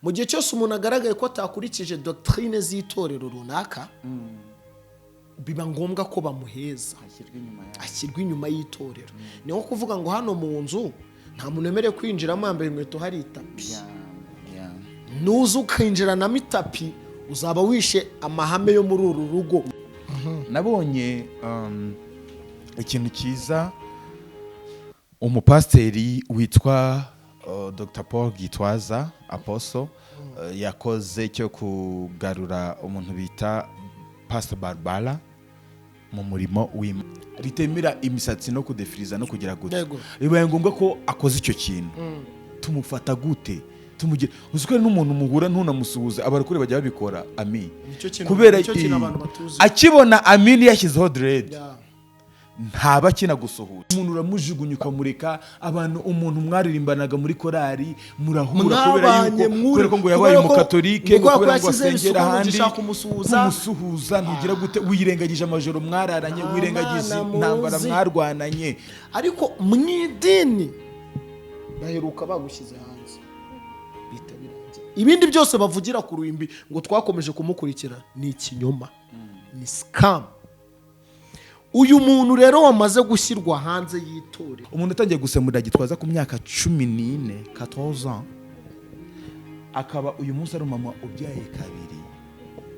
mu gihe cyose umuntu agaragaye ko atakurikije doctrine z'itorero runaka biba ngombwa ko bamuheza ashyirwa inyuma y'itorero. Ni nko kuvuga ngo hano mu nzu nta muntu wemerewe kwinjiramo yambaye inkweto hari itapi. Nuza ukinjiranamo itapi uzaba wishe amahame yo muri uru rugo. Nabonye ikintu cyiza umupasiteri witwa Dr. Paul Gitwaza Apostle yakoze cyo kugarura umuntu bita Pastor Barbara mu murimo w'Imana ritemera imisatsi no kudefiriza no kugira gute. Bibaye ngombwa ko akoze icyo kintu. Tumufata gute? Tumugira uziko n'umuntu muhura ntunamusuhuza abarakure bajya babikora ami kubera akibona amini yashyizeho dread ntaba kina gusuhuza umuntu uramujugunya ukamureka abantu umuntu mwaririmbanaga muri korari murahura kubera ko ngo yabaye mu katolike kubera ngo asengera ahandi kumusuhuza ntugira gute wirengagije amajoro mwararanye wirengagije intambara mwarwananye ariko mwidini baheruka bagushyize hanze ibindi byose bavugira ku ruhimbi ngo twakomeje kumukurikira ni ikinyoma ni scam. Uyu muntu rero wamaze gushyirwa hanze y'itorero umuntu atangiye gusemura Gitwaza ku myaka 14 ans akaba uyu munsi ari mama ubyaye kabiri.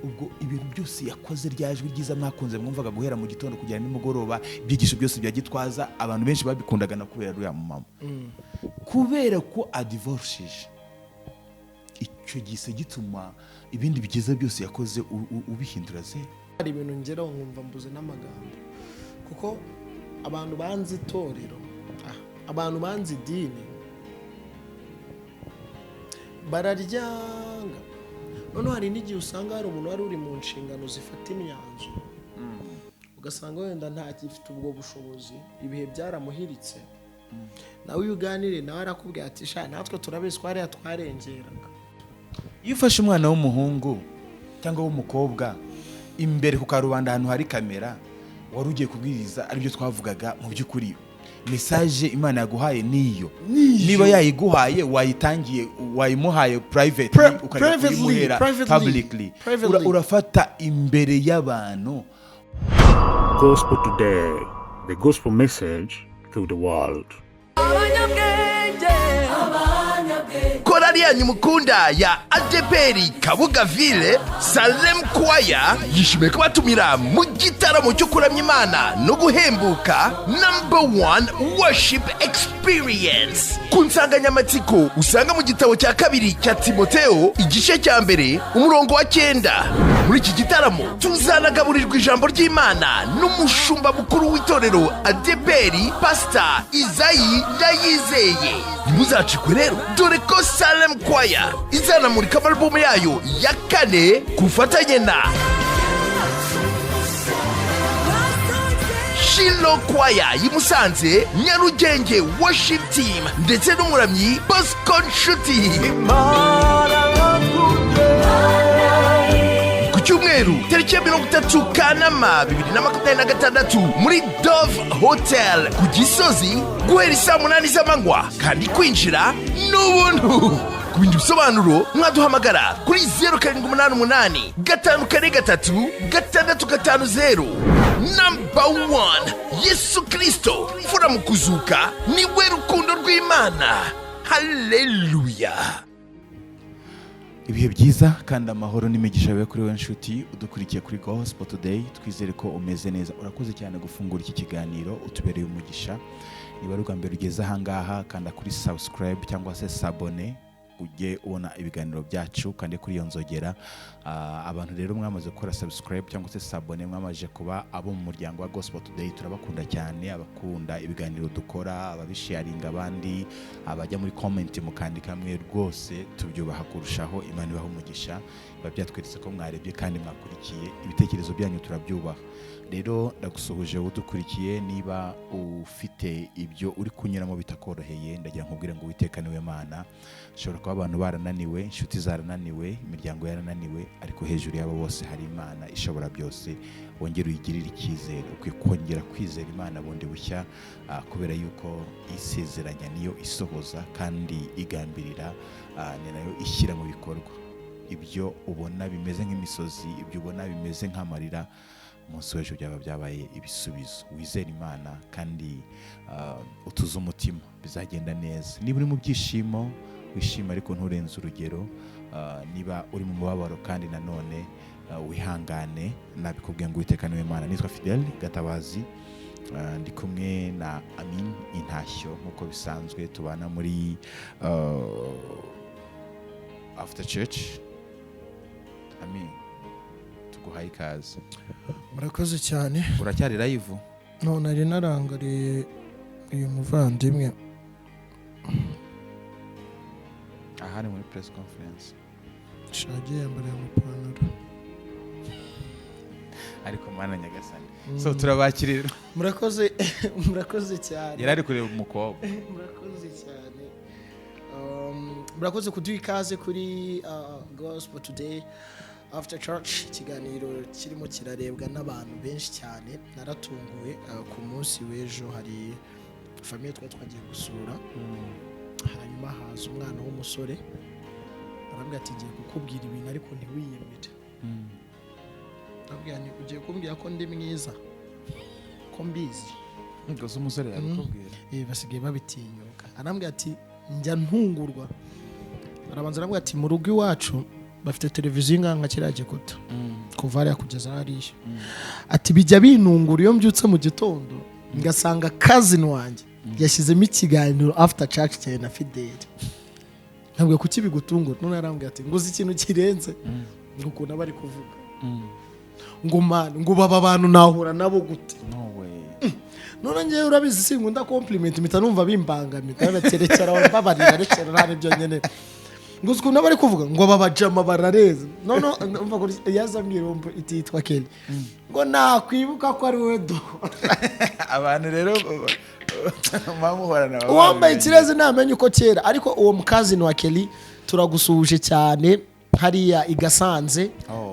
Ubwo ibintu byose yakoze ryajwe ryiza mwakunze mwumvaga guhera mu gitondo kugera nimugoroba ibyigisho byose bya Gitwaza abantu benshi babikundaga na kubera ruya mama kubera ko adivorcije icyo gise gituma ibindi bigize byose yakoze ubihindura ze. Hari ibintu ngera nkumva mbuze n'amagambo kuko abantu banze itorero abantu banze idini bararyanga. None hari n'igihe usanga hari umuntu wari uri mu nshingano zifata imyanzuro ugasanga wenda nta gifite ubwo bushobozi ibihe byaramuhiritse nawe uganire nawe arakubwira ati sha natwe turabizi ko hariya twarengeraga. Iyo ufashe umwana w'umuhungu cyangwa w'umukobwa imbere ku karubanda ahantu hari kamera wari ugiye kubwiriza aribyo twavugaga mu by'ukuri message Imana yaguhaye niyo niba yayiguhaye wayitangiye wayimuhaye privately ukayimuhera publicly urafata imbere y'abantu. Gospel today, the gospel message to the world. Korali yanyu mukunda ya ADPR Kabugaville Salem Choir yishimiye kubatumira mu gitaramo cyo kuramya Imana no guhembuka #1 worship experience ku nsanganyamatsiko usanga mu gitabo cya kabiri cya Timotheo igice cya mbere umurongo wa 9. Muri iki gitaramo tuzanagaburirwa ijambo ry'Imana n'umushumba mukuru w'itorero ADPR Pastor Izayi Ndayizeye. Muzacikwe rero dore ko Salem Choir izanamurika album yayo ya 4 kufatanye na Shilo Choir y'Imusanze, Nyarugenge Worship Team ndetse n'umuramyi Bosco Nshuti. Ku cyumweru tariki ya 30 Kanama 2026 muri Dove Hotel ku Gisozi guhera saa 8 z'amanywa kandi kwinjira n'ubuntu. Ku bindi bisobanuro mwaduhamagara kuri 0788 543 650. #1 Yesu Kristo fura mu kuzuka niwe rukundo rw'Imana. Haleluya. Ibihe byiza kandi amahoro n'imigisha yawe kuri we nshuti udukurikiye kuri Gospel Today. Twizere ko umeze neza. Urakoze cyane gufungura iki kiganiro utubereye umugisha. Niba ari ubwa mbere ugeze ahangaha kanda kuri subscribe cyangwa se s'abone ujye ubona ibiganiro byacu kandi kuri iyo nzogera. Abantu rero mwamaze gukora subscribe cyangwa se s'abone mwamaje kuba abo mu muryango wa Gospel Today. Turabakunda cyane, abakunda ibiganiro dukora, ababisharinga abandi, abajya muri comment mukandika mwe rwose tubyubaha kurushaho. Imana ibaho umugisha. Babyatweretse ko mwarebye kandi mwakurikiye ibitekerezo byanyu turabyubaha. Rero ndagusuhuje udukurikiye, niba ufite ibyo uri kunyuramo bitakoroheye ndagira nkubwire ngo Uwiteka niwe Mana. Ushobora kuba abantu barananiwe, inshuti zarananiwe, imiryango yarananiwe, ariko hejuru y'abo bose hari Imana ishobora byose. Wongera uyigirire icyizere, ukwiye kongera kwizera Imana bundi bushya, kubera yuko isezeranya niyo isohoza kandi igambirira, ni nayo ishyira mu bikorwa. Ibyo ubona bimeze nk'imisozi, ibyo ubona bimeze nk'amarira, umunsi w'ejo byaba byabaye ibisubizo. Wizere Imana kandi utuze umutima, bizagenda neza. Niba uri mu byishimo wishima ariko nturenze urugero, niba uri mu mubabaro kandi nanone wihangane. Nabikubwiye ngo Uwiteka niwe Mana. Nitwa Fidel Gatabazi, ndi kumwe na Amin Intashyo nk'uko bisanzwe, tubana muri After Church. Amin, tuguhaye ikaze. Murakoze cyane. Uracyari live? No, nari narangariye uyu muvandimwe. Aha ni muri press conference. Shagiye yambara amapantaro. Ariko Mana Nyagasani. So turabakirira. Murakoze cyane. Yari ari kureba umukobwa. Murakoze cyane. Murakoze kuduha ikaze kuri Gospel Today After Church. Ikiganiro kirimo kirarebwa n'abantu benshi cyane. Naratunguwe ku munsi w'ejo hari famille twagiye gusura. Hanyuma haza umwana w'umusore arambwira ati ngiye kukubwira ibintu ariko ntiwiyemere. Ndabwira ni ugiye kumbwira ko ndi mwiza, ko mbizi. Ngo umusore yabikubwira. Basigaye babitinyuka. Arambwira ati njya ntungurwa. Arabanza arambwira ati mu rugo iwacu bafite televiziyo nka kiriya gikuta, kuva hariya kugeza hariya. Ati bijya binungura iyo mbyutse mu gitondo ngasanga cousin wanjye yashyizemo ikiganiro After Church cyane na Fidel. Ntabwo kuki bigutungura. None arambwira ati nguzi ikintu kirenze ngo ukuntu bari kuvuga ngo man ngo baba abantu nahura nabo gute. No way. None ngiye urabizi sinkunda compliment mpita numva bimbangamira. Ndaterekera babarira rekera nari byo nyene. Ngo ukuntu bari kuvuga ngo babajama barareza. None umva ko yazambwira ititwa Kelly. Ngo nakwibuka ko ari we do. Abantu rero mamuhorana. Wambaye ikirezi namenye uko kera, ariko uwo mukazini wa Kelly turagusuje cyane hariya igasanze.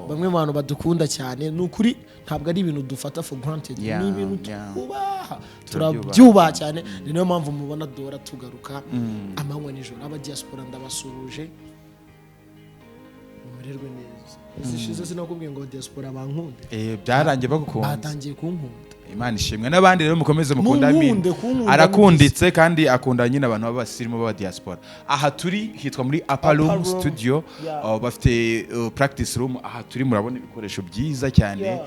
Bamwe mu bantu badukunda cyane, nukuri ntabwo ari ibintu dufata for granted. Ni ibintu tubaha, turabyubaha cyane. Ni niyo mpamvu mubona dora tugaruka amanywa nijoro. Aba diaspora ndabasuje, mumererwe neza. Zishize sinakubwiye ngo diaspora bankunde. Byarangiye bagukunda. Batangiye kunkunda. Imana ishimwe. N'abandi rero mukomeze mukunda Amin. Arakunditse kandi akunda nyine abantu b'abasirimu b'aba diaspora. Aha turi hitwa muri Upper Room Studio. Bafite practice room. Aha turi murabona ibikoresho byiza cyane.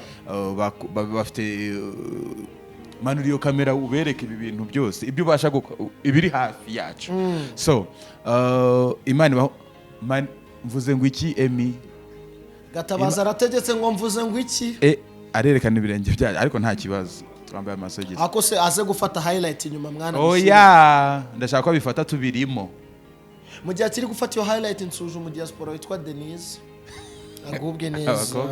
Bafite manuri yo kamera ubereke ibi bintu byose. Ibyo ubasha ibiri hafi yacu. So Imana mvuze ngo iki Emi? Gatabaza arategetse ngo mvuze ngo iki? Arerekana ibirenge byaje ariko nta kibazo. Twambaye amasogisi. Ako se aze gufata highlight inyuma mwana. Oya, ndashaka ko bifata tubirimo. Mu gihe kiri gufata iyo highlight nsuje mu diaspora witwa Denise. Agubwe neza.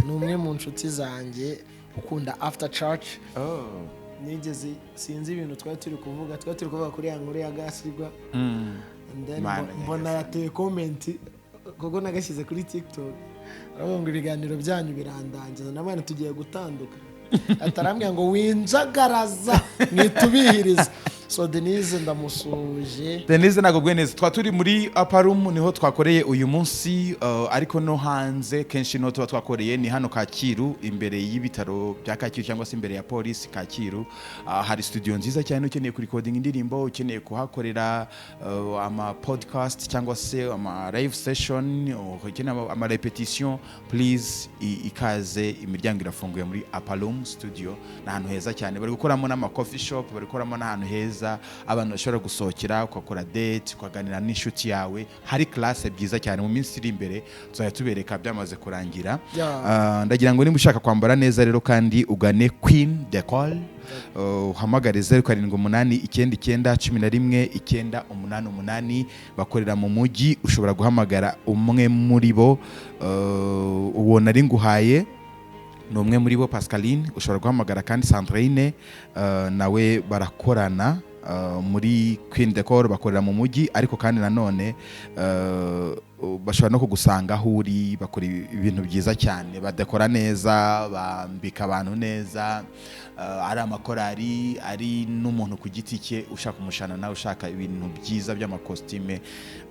Ni umwe mu nshuti zanjye ukunda After Church. Nigeze sinzi ibintu twari turi kuvuga kuri ya nkuru ya Gasigwa. Mbona yateye comment gogo nagashyize kuri TikTok. Arabonga ibiganiro byanyu birandangiza n'abana tugiye gutanduka. Atarambya ngo winjagaraza mwitubihiriza. So Denise ndamusuje. Denise nagubwe neza. Twa turi muri Upper Room niho twakoreye uyu munsi, ariko no hanze kenshi no tuba twakoreye ni hano Kacyiru imbere y'ibitaro bya Kacyiru cyangwa se imbere ya police Kacyiru. Hari studio nziza cyane ukeneye kuri recording indirimbo, ukeneye kuhakorera ama podcast cyangwa se ama live session, ukeneye ama repetition, please ikaze. Imiryango irafunguye muri Upper Room Studio. Na ahantu heza cyane bari gukoramo n'ama coffee shop, bari gukoramo n'ahantu heza abantu bashobora gusohokera ukakora date ukaganira n'inshuti yawe. Hari classe byiza cyane mu minsi iri imbere tuzajya tubereka byamaze kurangira. Ndagira ngo niba ushaka kwambara neza rero kandi ugane Queen Decor, uhamagare 0789911988. bakorera mu mujyi. Ushobora guhamagara umwe muri bo, uwo nari nguhaye ni umwe muri bo Pascaline. Ushobora guhamagara kandi Sandrine, nawe barakorana. muri Queen Decor bakorera mu mujyi, ariko kandi nanone bashobora no kugusanga aho uri, bakora ibintu byiza cyane, badekora neza, bambika abantu neza, ari amakorari, ari n'umuntu ku giti cye ushaka umushana nawe ushaka ibintu byiza by'amakositime,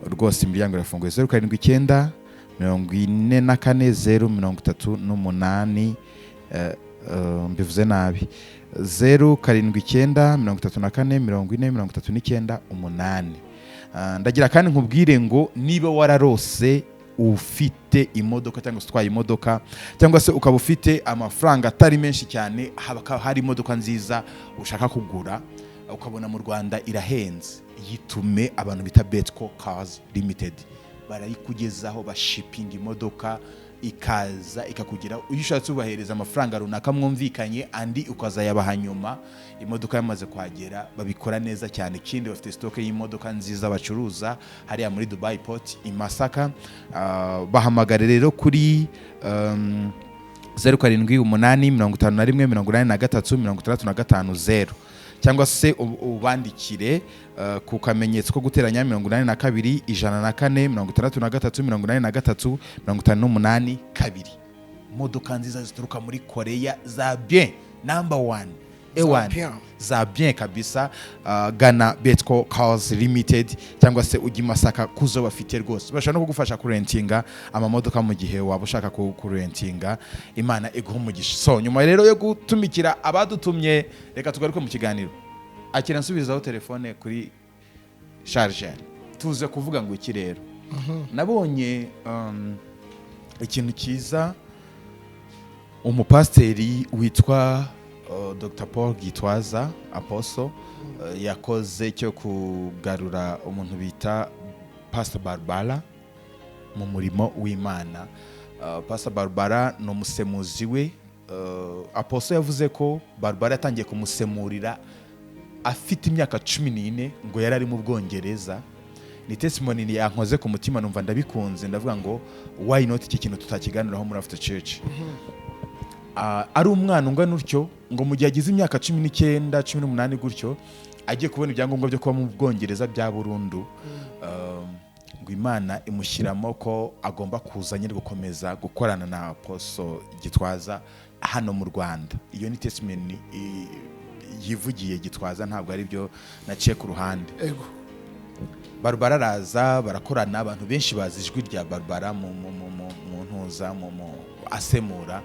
rwose imiryango irafunguye. 079 44 038 mbivuze nabi 079 34 40 39 ndagira kandi nkubwire ngo niba wararose ufite imodoka cyangwa se utwaye imodoka cyangwa se ukaba ufite amafaranga atari menshi cyane, hari imodoka nziza ushaka kugura ukabona mu Rwanda irahenze, yitume abantu bita Betco Cars Limited, barayikugezaho bashipinga imodoka ikaza ikakugira, iyo ushatse ubahereza amafaranga runaka mwumvikanye, andi ukazayabaha nyuma imodoka yamaze kuhagera. Babikora neza cyane. Ikindi bafite stock y'imodoka nziza bacuruza hariya muri Dubai Port i Masaka. Bahamagare rero kuri 07885183 cyangwa se ubandikire ku kamenyetso ko guteranya 82 104 63 Modoka nziza zituruka muri Korea za bien number 1 A1 za bien kabisa. Gana Betco Cars Limited cyangwa se ujya Masaka kuzo bafite rwose, bashaka no kugufasha kurentinga amamodoka mu gihe waba ushaka kurentinga. Imana iguha umugisha. So nyuma rero yo gutumikira abadutumye, reka tugaruke mu kiganiro. Akira nsubizaho telefone kuri charger, tuze kuvuga ngo iki rero. Nabonye ikintu cyiza umupasteri witwa Dr. Paul Gitwaza Apostle yakoze cyo kugarura umuntu bita Pastor Barbara mu murimo w'Imana. Pastor Barbara no musemuzi we. Apostle yavuze ko Barbara yatangiye kumusemurira afite imyaka 14 ngo yari ari mu Bwongereza. Ni testimony yankoze ku mutima, numva ndabikunze, ndavuga ngo why not iki kintu tutakiganiraho muri After Church. Ari umwana ungana utyo ngo mu gihe agize imyaka 19 18 gutyo agiye kubona ibyangombwa byo kuba mu Bwongereza bya burundu, ngo Imana imushyiramo ko agomba kuzanye gukomeza gukorana na Apostle Gitwaza hano mu Rwanda. Iyo ni testimony yivugiye Gitwaza, ntabwo ari byo naciye ku ruhande. Ego Barbara araza barakorana, abantu benshi bazi ijwi rya Barbara mu ntuza mu asemura.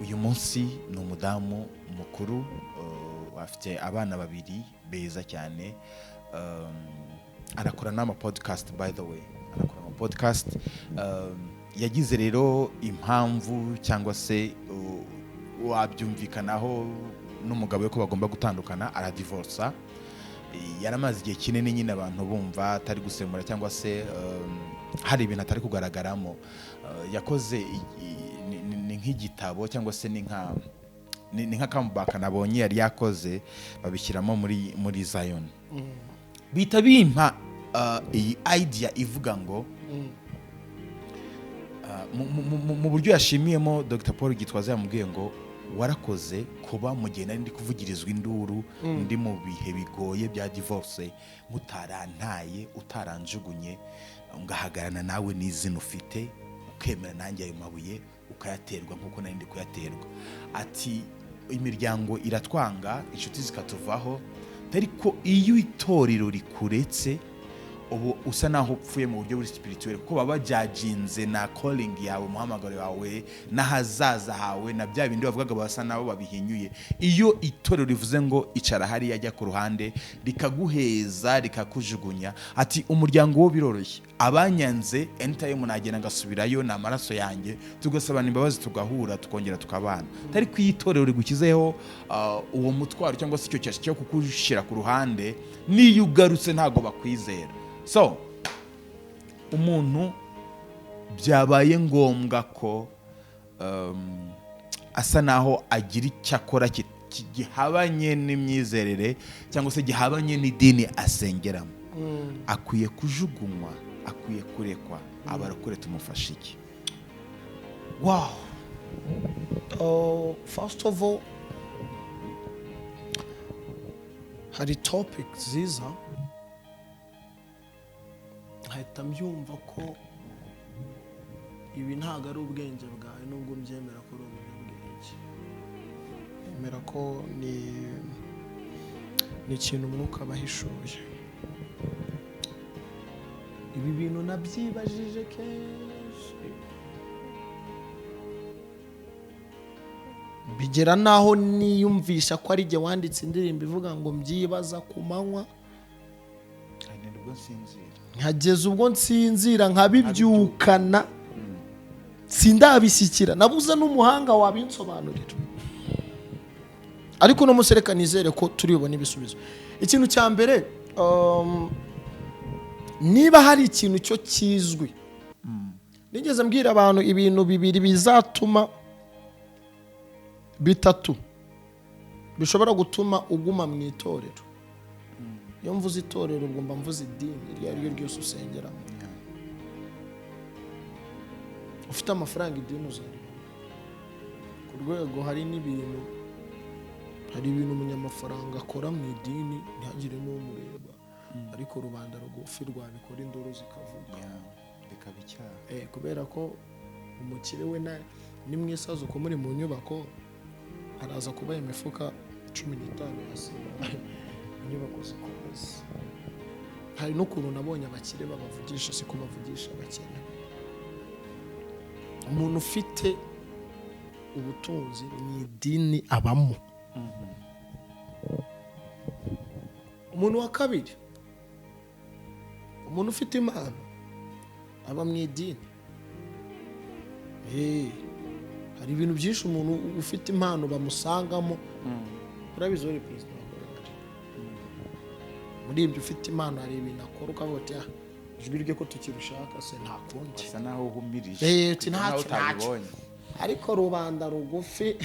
Uyu munsi ni umudamu mukuru, afite abana babiri beza cyane. Arakora n'ama podcast, by the way, arakora ama podcast. Yagize rero impamvu cyangwa se wabyumvikanaho n'umugabo we ko bagomba gutandukana, aradivorsa. Yaramaze igihe kinini nyine abantu bumva atari gusemura cyangwa se hari ibintu atari kugaragaramo. Yakoze ni nk'igitabo cyangwa se ni nka comeback nabonye yari yakoze, babishyiramo muri Zion. Bita bimpa iyi idea ivuga ngo mu buryo yashimiyemo Dr. Paul Gitwaza yamubwiye ngo warakoze kuba mu gihe nari ndi kuvugirizwa induru, ndi mu bihe bigoye bya divorce, mutarantaye utaranjugunye, ngahagarana nawe n'izina ufite, ukemera nanjye ayo mabuye ukayaterwa nkuko nari ndi kuyaterwa. Ati imiryango iratwanga, inshuti zikatuvaho, ariko iyo itorero rikuretse ubu usa naho upfuye mu buryo buri spirituel, kuko baba bajajinze na calling yawe, umuhamagaro wawe, na hazaza hawe, na bya bindi bavugaga basa nabo babihinyuye. Iyo itorero rivuze ngo icara hari yajya ku ruhande rikaguheza rikakujugunya, ati umuryango wo biroroshye, abanyanze anytime nagenda ngasubirayo na amaraso yanjye, tugasabana imbabazi, tugahura, tukongera tukabana. Ariko itorero rigukizeho uwo mutwaro cyangwa se icyo cyashye cyo kukushira ku ruhande, niyo ugarutse ntago bakwizera. So umuntu byabaye ngombwa ko asa naho agira icyo akora gihabanye n'imyizerere cyangwa se gihabanye n'idini asengeramo. Akwiye kujugunywa, akwiye kurekwa. Abarakore tumufasha iki? Wow. First of all, hari topic ziza nkahita mbyumva ko ibi ntabwo ari ubwenge bwawe nubwo mbyemera ko ari umunyabwenge, mera ko ni ikintu umwuka abahishuye. Ibi bintu nabyibajije kenshi bigera naho niyumvisha ko ari jye wanditse indirimbo ivuga ngo mbyibaza ku manywa, nkageza ubwo nsinzira nkabibyukana sindabishyikira, nabuze n'umuhanga wabinsobanurira. Ariko no musereka nizere ko turibona ibisubizo. Ikintu cya mbere, niba hari ikintu cyo kizwi, nigeze mbwira abantu ibintu bibiri bizatuma bitatu bishobora gutuma uguma mu itorero. Iyo mvuze itorero ubwo mba mvuze idini iryo ari ryo ryose usengeramo. Ufite amafaranga idini uzaribona ku rwego hari n'ibintu, hari ibintu umunyamafaranga akora mu idini ntihagire n'umureba, ariko rubanda rugufi rwabikora induru zikavuga bikaba icyaha. Kubera ko umukire we ni mwisaza uko muri mu nyubako araza kuba imifuka 15 yasiba inyubako zikomeza. Hari n'ukuntu nabonye abakire babavugisha siko bavugisha abakene. Umuntu ufite ubutunzi ni idini abamo. Umuntu wa kabiri, umuntu ufite impano aba mu idini. Hari ibintu byinshi umuntu ufite impano bamusangamo. Urabizore perezida muri ibyo ufite impano hari ibintu akora ukavuga ati ijwi rye ko tukirushaka se nta kundi, asa naho uhumirije ntacyo utabibonye. Ariko rubanda rugufi.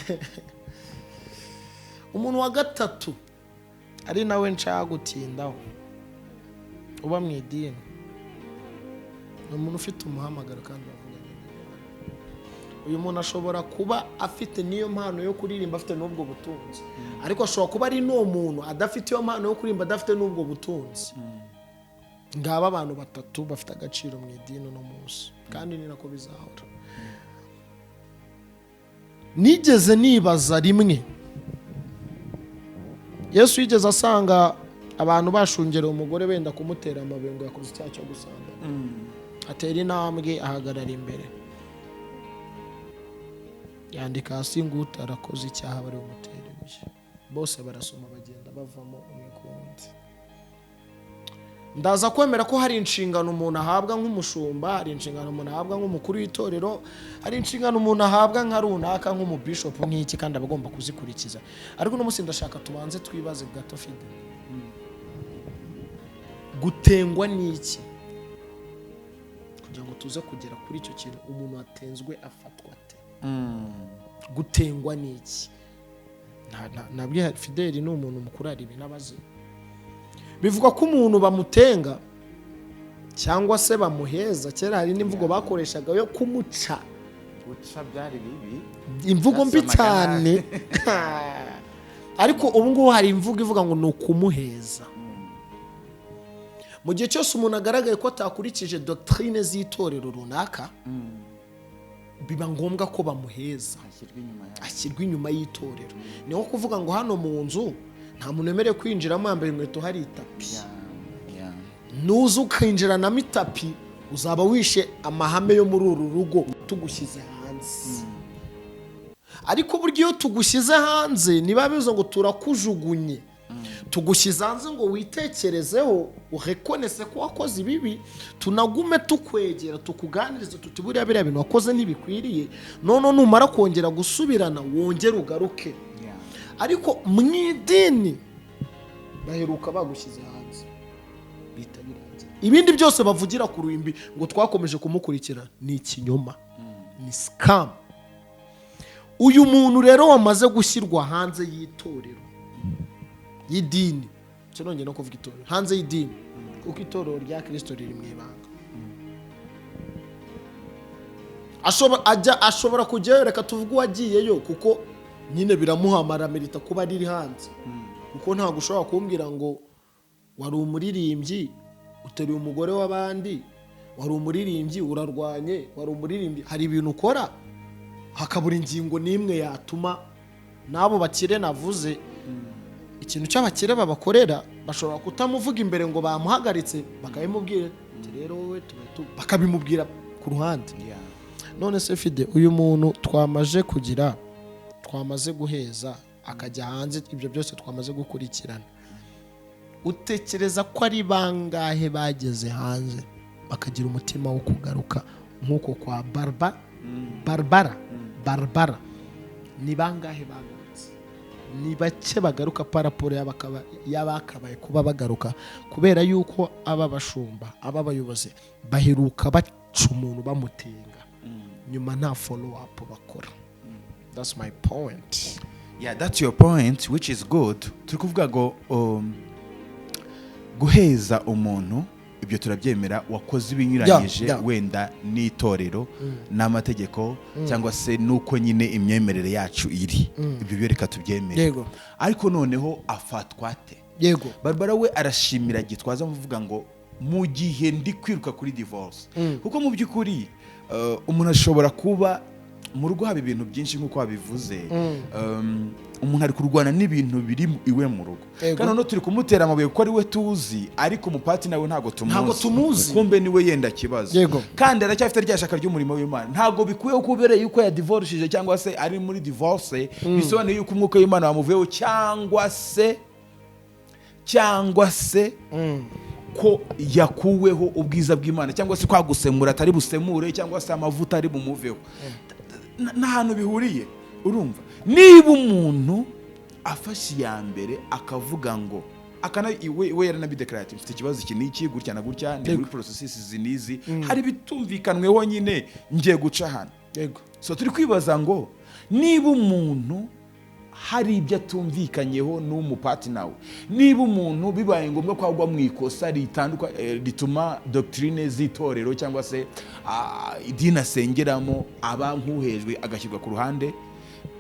Umuntu wa gatatu ari nawe nshaka gutindaho uba mu idini, ni umuntu ufite umuhamagaro kandi avuga neza. Uyu muntu ashobora kuba afite niyo mpano yo kuririmba, afite n'ubwo butunzi, ariko ashobora kuba ari n'uwo muntu adafite iyo mpano yo kuririmba, adafite n'ubwo butunzi. Ngaba abantu batatu bafite agaciro mu idini no munsi, kandi ni nako bizahora. Nigeze nibaza rimwe, Yesu yigeze asanga abantu bashungereye umugore benda kumutera amabuye ngo yakoze icyaha cyo gusambana. Atera intambwe ahagarara imbere, yandika hasi ngo utarakoze icyaha bari bumutera ibuye. Bose barasoma bagenda bavamo umwe ku wundi. Ndaza kwemera ko hari inshingano umuntu ahabwa nk'umushumba, hari inshingano umuntu ahabwa nk'umukuru w'itorero, hari inshingano umuntu ahabwa nka runaka nk'umubishop nk'iki, kandi abagomba kuzikurikiza. Ariko no musi ndashaka tubanze twibaze gato Fide, gutengwa n'iki kugira ngo tuze kugera kuri icyo kintu. Umuntu watenzwe afatwa ate? Gutengwa n'iki? Nabwiye Fideli ni umuntu mukuru, hari ibintu abazi. Bivuga ko umuntu bamutenga cyangwa se bamuheza. Kera hari n'imvugo bakoreshaga yo kumuca. Guca byari bibi, imvugo mbi cyane. Ariko ubu ngubu hari imvugo ivuga ngo ni ukumuheza. Mu gihe cyose umuntu agaragaye ko atakurikije doctrine z'itorero runaka, biba ngombwa ko bamuheza, ashyirwa inyuma y'itorero. Ni nko kuvuga ngo hano mu nzu nta muntu wemerewe kwinjiramo yambaye inkweto hari itapi. Nuza ukinjiranamo itapi uzaba wishe amahame yo muri uru rugo tugushyize hanze. Ariko buryo iyo tugushyize hanze niba bizo ngo turakujugunye, tugushyize hanze ngo witekerezeho, urekonese ko wakoze ibibi, tunagume tukwegera tukuganiriza tuti buriya biriya bintu wakoze ntibikwiriye, none numara kongera gusubirana wongere ugaruke. Ariko mu idini baheruka bagushyize hanze bita birangiye. Ibindi byose bavugira ku ruhimbi ngo twakomeje kumukurikira ni ikinyoma, ni scam. Uyu muntu rero wamaze gushyirwa hanze y'itorero y'idini, cyonongeye no kuvuga itorero hanze y'idini, kuko itorero rya Kristo riri mu ibanga. Ashobora kujyayo, reka tuvuge uwagiyeyo kuko nyine biramuhamara merita kuba riri hanze, kuko ntabwo ushobora kumbwira ngo wari umuririmbyi uteruye umugore w'abandi, wari umuririmbyi urarwanye, wari umuririmbyi, hari ibintu ukora hakabura ingingo n'imwe yatuma n'abo bakire navuze ikintu cy'abakire babakorera bashobora kutamuvuga imbere ngo bamuhagaritse bakabimubwira rero wowe bakabimubwira ku ruhande. None se Fide, uyu muntu twamaze guheza akajya hanze, ibyo byose twamaze gukurikirana, utekereza ko ari bangahe bageze hanze bakagira umutima wo kugaruka nk'uko kwa Barbara? Ni bangahe bagarutse? Ni bake bagaruka paraporo y'abakabaye kuba bagaruka, kubera yuko aba bashumba, aba bayobozi baheruka baca umuntu bamutenga, nyuma nta follow up bakora. That's my point. Yeah, that's your point, which is good. Turi kuvuga ngo guheza umuntu, ibyo turabyemera, wakoze ibinyuranyije wenda n'itorero n'amategeko cyangwa se nuko nyine imyemerere yacu iri, ibyo byo reka tubyemere. Ariko noneho afatwa te? Barbara we arashimira Gitwaza muvuga ngo mu gihe ndi kwiruka kuri divorce, kuko mu by'ukuri umuntu ashobora kuba mu rugo haba ibintu byinshi nk'uko wabivuze, umuntu ari kurwana n'ibintu biri iwe mu rugo, kandi noneho turi kumutera amabuye kuko ari we tuzi, ariko umupati nawe ntabwo tumuzi, kumbe niwe yenda kibazo, kandi aracyafite rya shaka ry'umurimo w'Imana. Ntabwo bikuye kubera yuko ya divorceje cyangwa se ari muri divorce bisobanuye yuko umwuka w'Imana wamuveho, cyangwa se ko yakuweho ubwiza bw'Imana, cyangwa se kwa gusemura atari busemure, cyangwa se amavuta ari bumuveho. Nta hantu bihuriye. Urumva, niba umuntu afashe ya mbere akavuga ngo we yaranabidekarate mfite ikibazo iki n'iki gutya na gutya, ni muri processes zinizi, hari bitumvikanweho nyine ngiye guca hano. So turi kwibaza ngo niba umuntu hari ibyo atumvikanyeho n'umupati nawe, niba umuntu bibaye ngombwa ko agwa mu ikosa rituma doctrine z'itorero cyangwa se idini asengeramo aba nk'uhejwe agashyirwa ku ruhande,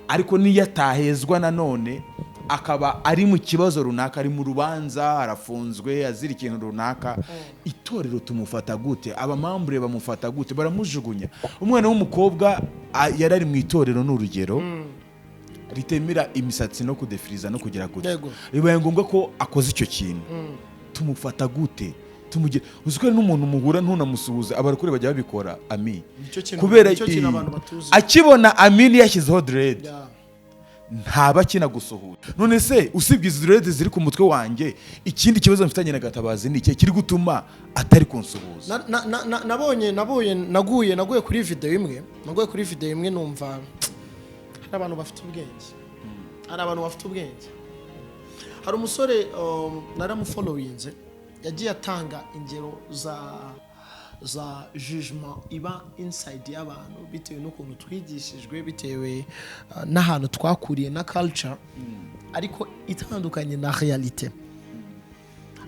ariko niyo atahezwa nanone akaba ari mu kibazo runaka, ari mu rubanza, arafunzwe azira ikintu runaka, itorero tumufata gute? Abamambure bamufata gute? Baramujugunya. Umwana w'umukobwa yarari mu itorero n'urugero ritemera imisatsi no kudefiriza no kugira gute, bibaye ngombwa ko akoze icyo kintu, tumufata gute? Tumugira uziko n'umuntu muhura ntunamusuhuze, abarakure bajya babikora kubera akibona Amini yashyizeho dread ntaba kina gusuhuza. None se usibye izi dread ziri ku mutwe wanjye, ikindi kibazo mfitanye na Gatabazi ni iki kiri gutuma atari kunsuhuza? Naguye kuri video imwe, numva hari abantu bafite ubwenge, hari umusore naramufollowinze yagiye atanga ingero za jugement iba inside y'abantu bitewe n'ukuntu twigishijwe, bitewe n'ahantu twakuriye na culture ariko itandukanye na realite.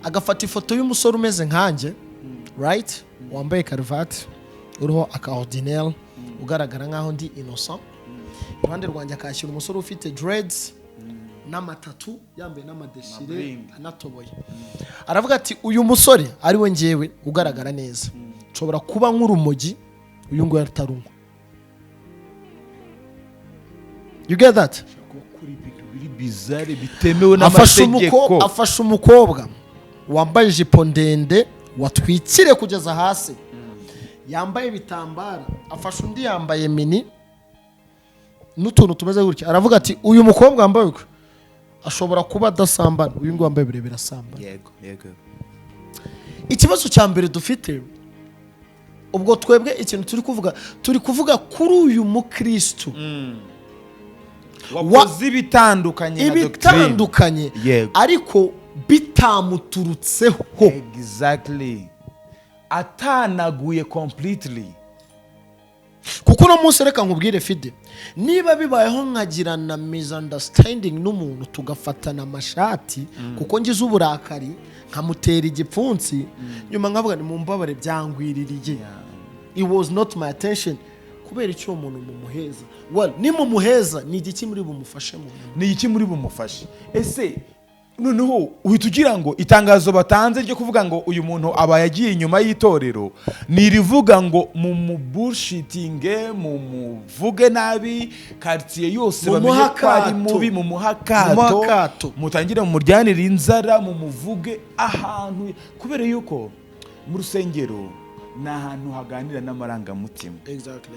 Agafata ifoto y'umusore umeze nkanjye, right, wambaye karuvati, uriho akaordinaire, ugaragara nkaho ndi innocent, iruhande rwanjye akashyira umusore ufite dreads n'amatatu, yambaye n'amadeshire anatoboye. Aravuga ati uyu musore ari we ngewe ugaragara neza, nshobora kuba nk'urumogi, uyu nguyu atarunywa. You get that? Afashe umukobwa wambaye ijipo ndende watwikire kugeza hasi, yambaye ibitambara, afashe undi yambaye mini n'utuntu tumeze gutya. Aravuga ati uyu mukobwa wambaye ashobora kuba adasambana, uyu nguyu wambaye birebire asambana. Ikibazo cya mbere dufite ubwo twebwe ikintu turi kuvuga kuri uyu mukristo wakoze ibitandukanye ariko bitamuturutseho, exactly, atanaguye completely. Kuko no munsi reka nkubwire Fide, niba bibayeho nkagirana misunderstanding n'umuntu tugafatana amashati kuko ngize uburakari nkamutera igipfunsi, nyuma nkavuga ni mumbabare byangwiririye, it was not my attention, kubera icyo umuntu mumuheza. Well, ni mumuheza ni igiki muri bumufashe mu? Ni iki muri bumufashe? Ese noneho uhita ugira ngo itangazo batanze ryo kuvuga ngo uyu muntu aba yagiye inyuma y'itorero nirivuga ngo mu mubushitinge mu muvuge nabi quartier yose bamenye ko ari mubi mu muhakato mutangire mu muryanire inzara mu muvuge ahantu kubera yuko mu rusengero ni ahantu haganira n'amarangamutima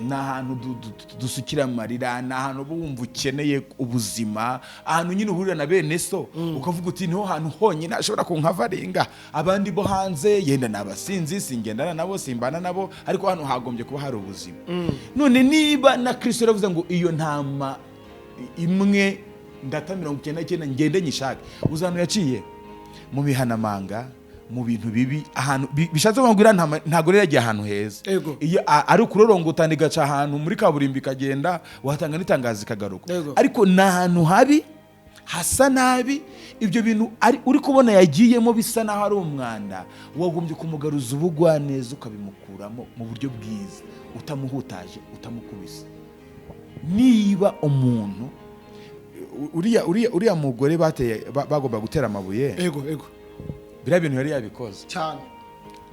ni ahantu dusukira amarira ni ahantu bumva ukeneye ubuzima ahantu nyine uhurira na bene so ukavuga uti niho hantu honyine ashobora kunkavaringa abandi bo hanze yenda n'abasinzi singendana nabo simbana nabo ariko hano hagombye kuba hari ubuzima none niba na Kristo yaravuze ngo iyo ntama imwe ndata 99 ngende nyishake uzantu yaciye mu bihanamanga mu bintu bibi ahantu bishatse bangwira ntago rero yagiye ahantu heza iyo ari kurorongotana igaca ahantu muri kaburimbi kagenda watanga n'itangazo kagaruka ariko nahantu habi hasa nabi ibyo bintu uri kubona yagiyemo bisa naho ari umwanda wagombye kumugaruza ubugwaneza ukabimukuramo mu buryo bwiza utamuhutaje utamukubise niba umuntu uriya mugore bateye bagomba gutera amabuye biriya bintu yari yabikoze cyane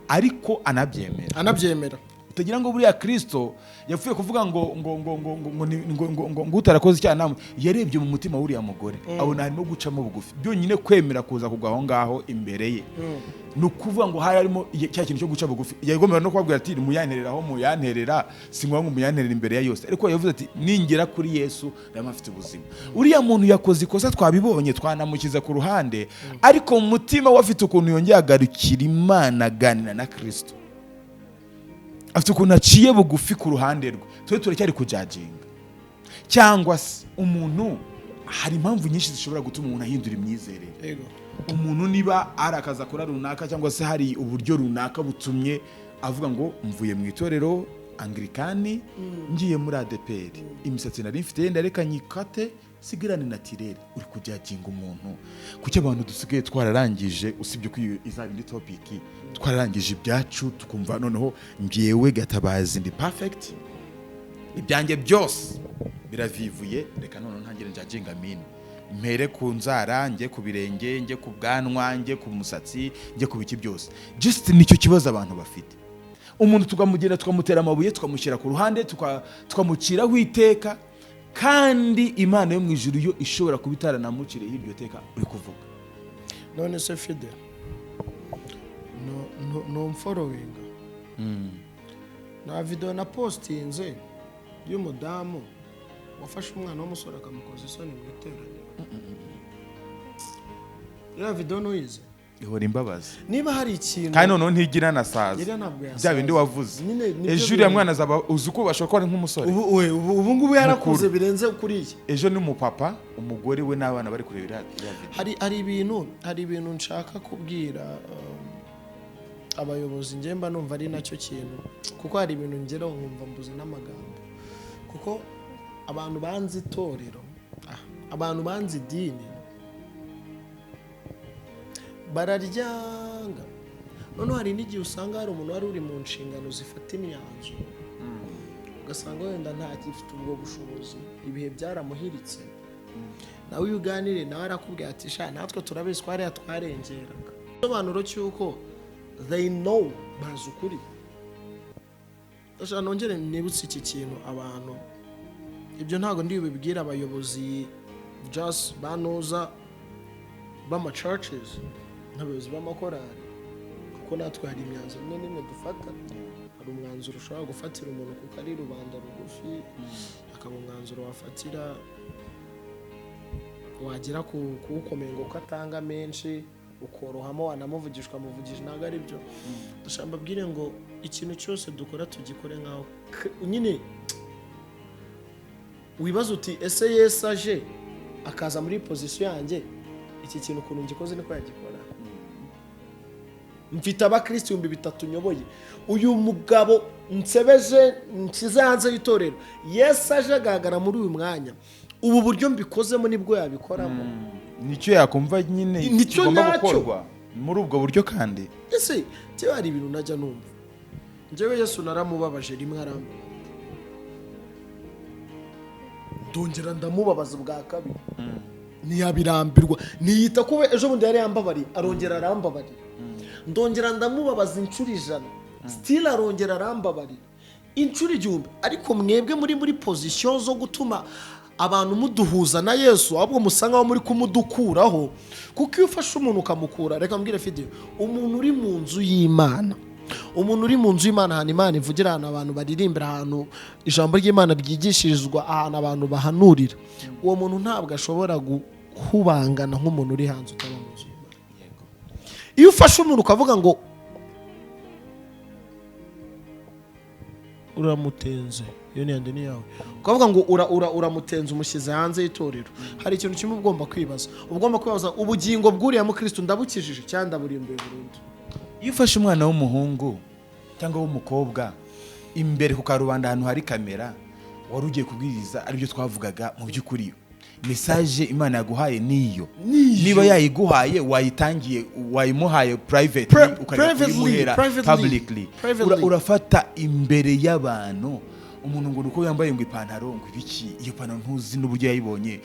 ariko anabyemera utagira ngo buriya Kristo yapfuye kuvuga ngo utarakoze icyaha namwe yarebye mu mutima w'uriya mugore abona harimo gucamo bugufi byonyine kwemera kuza kugwa aho ngaho imbere ye ni ukuvuga ngo hari harimo cya kintu cyo guca bugufi yagomera no kubabwira ati muyanterera aho muyanterera si ngombwa muyanterera imbere ya yose ariko yavuze ati ningera kuri Yesu ndama afite ubuzima uriya muntu yakoze ikosa twabibonye twanamukiza ku ruhande ariko mu mutima we afite ukuntu yongeye agarukira Imana aganira na Kristo afite ukuntu aciye bugufi ku ruhande rwe twe turacyari kujaginga cyangwa se umuntu hari impamvu nyinshi zishobora gutuma umuntu ahindura imyizerere umuntu niba arakaza kora runaka cyangwa se hari uburyo runaka butumye avuga ngo mvuye mu itorero Anglikani ngiye muri ADPR imisatsi nari mfite yenda reka nyikate sigirane naturel uri kujaginga umuntu kuki abantu dusigaye twararangije usibye ko izaba indi topic twararangije ibyacu tukumva noneho ngiyewe gatabazi ndi perfect ibyanjye byose biravivuye reka none ntangire njaginga mine mpere ku nzara njye ku birenge njye ku bwanwa njye ku musatsi njye ku biki byose just nicyo kibazo abantu bafite umuntu tukamugenda tukamutera amabuye tukamushyira ku ruhande tukamuciraho iteka kandi Imana yo mu ijuru yo ishobora kubitara namucire hiryo teka uri kuvuga none se Fide no following na video na postinze y'umudamu wafashe umwana w'umusore akamukoza isoni mu iterane ya video no yize ihora imbabazi niba hari ikintu kandi noneho ntigira na saza bya bindi wavuze ejo uriya mwana azaba uzi ko bashobora ari nk'umusore ubu ngubu yarakuze birenze kuri iki ejo ni umupapa umugore we n'abana bari kurebera hari ibintu nshaka kubwira abayobozi ngemba numva ari nacyo kintu kuko hari ibintu ngeraho nkumva mbuze n'amagambo kuko abantu banze itorero abantu banze idini bararyanga none hari n'igihe usanga hari umuntu wari uri mu nshingano zifata imyanzuro ugasanga wenda ntagifite ubwo bushobozi ibihe byaramuhiritse nawe iyo uganire nawe arakubwira ati sha natwe turabizi ko hariya twarengeraga isobanuro cy'uko they know bazi ukuri nongere nibutse iki kintu abantu ibyo ntabwo ndi bibwira abayobozi just banoza b'ama churches n'abayobozi b'amakorali kuko natwe hari imyanzuro imwe n'imwe dufata hari umwanzuro ushobora gufatira umuntu kuko ari rubanda rugufi hakaba umwanzuro wafatira wagera kuwukomeye ngo ko atanga menshi ukorohamo wanamuvugishwa muvugije ntabwo ari byo dushaka mbabwire ngo ikintu cyose dukora tugikore nkaho nyine wibaza uti ese Yesu aje akaza muri position yanjye iki kintu ukuntu ngikoze niko yagikora mfite abakristo 300 nyoboye uyu mugabo nsebeje nsize hanze y'itorero Yesu aje agagara muri uyu mwanya ubu buryo mbikozemo nibwo yabikoramo nicyo yakumva nyine kigomba gukorwa muri ubwo buryo kandi ese cyo hari ibintu najya numva njyewe Yesu naramubabaje rimwe arambe ndongera ndamubabaza bwa kabiri ntiyabirambirwa ntiyita ko ejo bundi yari yambabariye arongera arambabarira ndongera ndamubabaza inshuro 100 still arongera arambabarira inshuro 1000 ariko mwebwe muri position zo gutuma abantu muduhuza na Yesu ahubwo musanga muri kumudukuraho kuko iyo ufashe umuntu ukamukura reka mbwire Fide umuntu uri mu nzu y'Imana ahantu Imana ivugira ahantu abantu baririmbira ahantu ijambo ry'Imana ryigishirizwa ahantu abantu bahanurira uwo muntu ntabwo ashobora guhubangana nk'umuntu uri hanze utaba mu nzu y'Imana iyo ufashe umuntu ukavuga ngo uramutenze iyo ni yandi yawe ukavuga ngo uramutenze umushyize hanze y'itorero hari ikintu kimwe ugomba kwibaza ubugingo bw'uriya mu Kristo ndabukijije cyangwa ndaburimbuye burundu. Iyo ufashe umwana w'umuhungu cyangwa w'umukobwa imbere ku karubanda ahantu hari kamera wari ugiye kubwiriza aribyo twavugaga mu by'ukuri message Imana yaguhaye niyo niba yayiguhaye wayitangiye wayimuhaye privately ukayimuhera publicly urafata imbere y'abantu umuntu ngo uko yambaye ngo ipantaro ngo ibiki iyo pantaro ntuzi n'uburyo yayibonye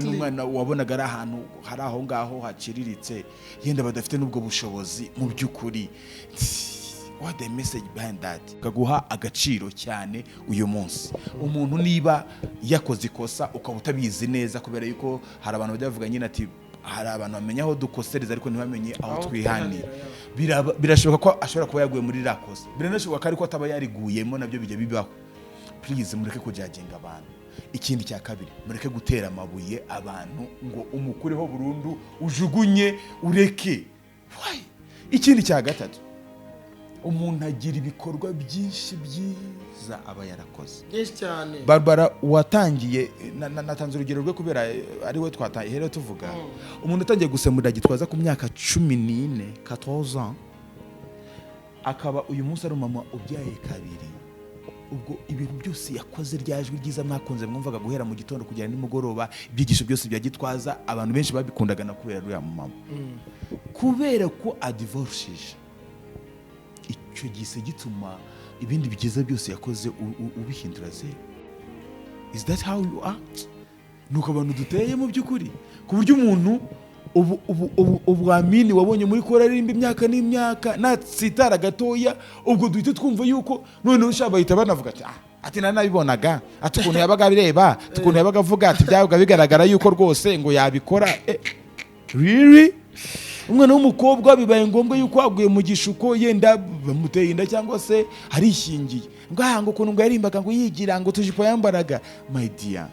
umwana wabonaga ari ahantu hari aho ngaho haciriritse yenda badafite n'ubwo bushobozi mu by'ukuri what the message behind that kaguha agaciro cyane uyu munsi umuntu niba yakoze ikosa ukaba utabizi neza kubera yuko hari abantu bavuga nyine ati hari abantu bamenya aho dukosereza ariko ntibamenye aho twihanira birashoboka ko ashobora kuba yaguye muri rakosa biranashoboka ariko ataba yariguyemo nabyo bijye bibaho. Please mureke kujaginga abantu. Ikindi cya kabiri mureke gutera amabuye abantu ngo umukureho burundu ujugunye ureke. Why? Ikindi cya gatatu umuntu agira ibikorwa byinshi byiza aba yarakoze. Yes cyane. Barbara watangiye natanze urugero rwe kubera ari we twataye rero tuvuga. Umuntu atangiye gusemura gitwaza ku myaka 14 14 ans akaba uyu munsi ari mama ubyaye kabiri. Ubwo ibintu byose yakoze ryajwe ryiza mwakunze mwumvaga guhera mu gitondo kugera nimugoroba ibyigisho byose bya Gitwaza abantu benshi babikundaga na kubera ruya mama. Kubera ko adivorcije icyo gise gituma ibindi bigize byose yakoze ubihindura ze. Is that how you act? Nuko abantu duteye mu by'ukuri ku buryo umuntu ubwamini wabonye muri kora rimba imyaka n'imyaka natsitara gatoya ubwo duhite twumva yuko none ushabahita banavuga ati nanabibonaga ati ukuntu yabaga bireba tukuntu yabaga avuga ati byabaga bigaragara yuko rwose ngo yabikora. Really? Umwana w'umukobwa bibaye ngombwa yuko aguye mu gishuko yenda bamuteye inda cyangwa se arishingiye ngo ukuntu ngo yarimbaga ngo yigira ngo tujipo yambaraga. My dear,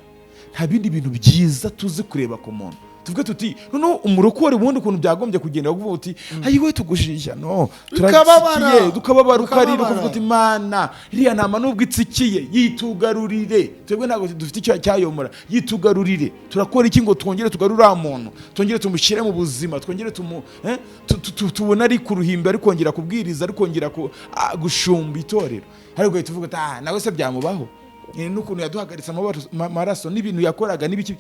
nta bindi bintu byiza tuzi kureba ku muntu tuvuge tuti no umurokore ubundi ukuntu byagombye kugenda kuvuga uti ayiwe tugushisha no tukababara ukarira kuvuga uti Mana iriya ntama nubwo itsikiye yitugarurire twebwe ntabwo dufite icyo cyayomora yitugarurire turakora iki ngo twongere tugarura muntu twongere tumushyire mu buzima twongere tubona ari ku ruhimbi ari kongera kubwiriza ari kongera gushumba itorero ariko tuvuga ati nawe se byamubaho n'ukuntu yaduhagaritse amaraso n'ibintu yakoraga n'ibiki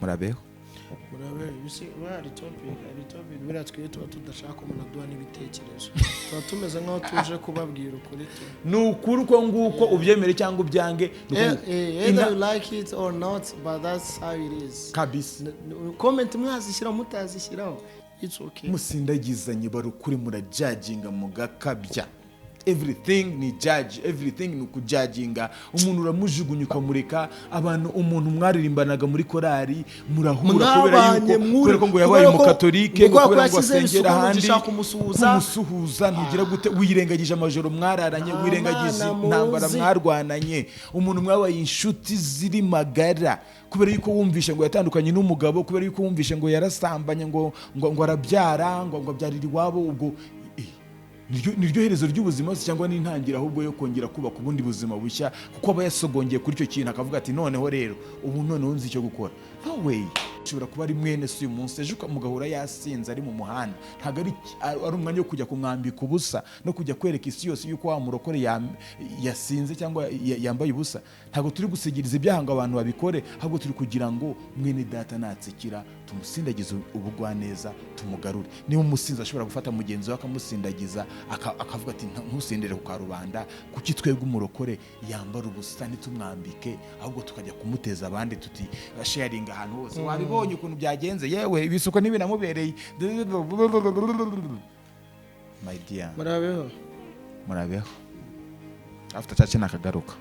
murabeho bisi bari topic biratwiye tuba tudashaka umuntu aduha n'ibitekerezo tuba tumeze nk'aho tuje kubabwira ukuri n'ukuri uko nguko ubyemere cyangwa ubyange either you like it or not but that's how it is kabisa. Comment mwazishyira mutazishyiraho it's okay. Musindagizanye barukuri murajudginga mugakabya everything ni judge everything ni kujudginga umuntu uramujugunya ukamureka abantu umuntu mwaririmbanaga muri korari murahura kubera ko ngo yabaye mu katolike kubera ngo asengera handi kumusuhuza ntugira gute wirengagije amajoro mwararanye wirengagije intambara mwarwananye umuntu mwabaye inshuti ziri magara kubera yuko wumvishe ngo yatandukanye n'umugabo kubera yuko wumvishe ngo yarasambanye ngo arabyara ngo abyarira iwabo ubwo niryo herezo ry'ubuzima cyangwa n'intangira ahubwo yo kongera kubaka ubundi buzima bushya kuko aba yasogongeye kuri icyo kintu akavuga ati noneho rero ubu noneho nzi icyo gukora. No way. ushobora kuba ari mwene si uyu munsi ejo ukamugahura yasinze ari mu muhanda ntabwo ari umwanya wo kujya kumwambika ubusa no kujya kwereka isi yose yuko wa murokore yasinze cyangwa yambaye ubusa. Ntabwo turi gusigiriza ibyaha ngo abantu babikore, ahubwo turi kugira ngo mwene data natsikira tumusindagize ubugwaneza tumugarure. Niba umusinzi ashobora gufata mugenzi we akamusindagiza akavuga ati ntusindire ku karubanda, kuki twebwe umurokore yambara ubusa ntitumwambike ahubwo tukajya kumuteza abandi tuti sharinga ahantu hose wabibonye ukuntu byagenze yewe ibisuko ntibinamubereye. My dear, murabeho after church nakagaruka.